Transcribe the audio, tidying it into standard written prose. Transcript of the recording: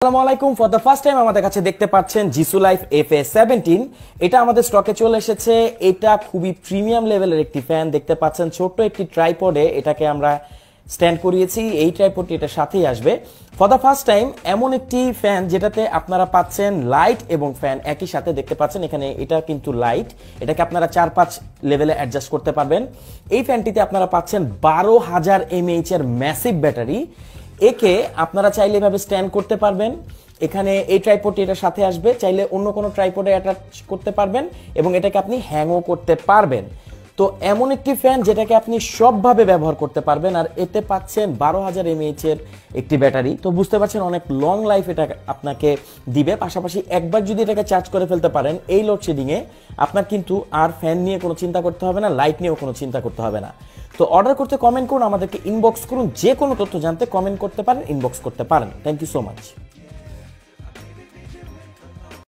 আসসালামু আলাইকুম। For the first time আমাদের কাছে দেখতে পাচ্ছেন জিসু লাইফ FA17। এটা আমাদের স্টকে চলে এসেছে। এটা খুবই প্রিমিয়াম লেভেলের একটি ফ্যান। দেখতে পাচ্ছেন ছোট্ট একটি ট্রাইপডে এটাকে আমরা স্ট্যান্ড করিয়েছি। এই ট্রাইপডটি এটার সাথেই আসবে। ফর দ্য ফার্স্ট টাইম এমন একটি ফ্যান যেটাতে আপনারা পাচ্ছেন লাইট এবং ফ্যান একই সাথে। দেখতে পাচ্ছেন এখানে এটা কিন্তু লাইট, এটাকে আপনারা 4-5 লেভেলে অ্যাডজাস্ট করতে পারবেন। এই ফ্যানটিতে আপনারা পাচ্ছেন 12,000 mAh এর ম্যাসিভ ব্যাটারি। একে আপনারা চাইলে এভাবে স্ট্যান্ড করতে পারবেন। এখানে এই ট্রাইপডটি এটার সাথে আসবে, চাইলে অন্য কোনো ট্রাইপডে অ্যাটাচ করতে পারবেন এবং এটাকে আপনি হ্যাংও করতে পারবেন। তো এমন একটি ফ্যান যেটাকে আপনি সবভাবে ব্যবহার করতে পারবেন। আর এতে পাচ্ছেন 12,000 mAh এর একটি ব্যাটারি। তো বুঝতে পারছেন অনেক লং লাইফ এটা আপনাকে দিবে। পাশাপাশি একবার যদি এটাকে চার্জ করে ফেলতে পারেন এই লোডশেডিংয়ে, আপনার কিন্তু আর ফ্যান নিয়ে কোনো চিন্তা করতে হবে না, লাইট নিয়েও কোনো চিন্তা করতে হবে না। তো অর্ডার করতে কমেন্ট করুন, আমাদেরকে ইনবক্স করুন। যে কোনো তথ্য জানতে কমেন্ট করতে পারেন, ইনবক্স করতে পারেন। Thank you so much.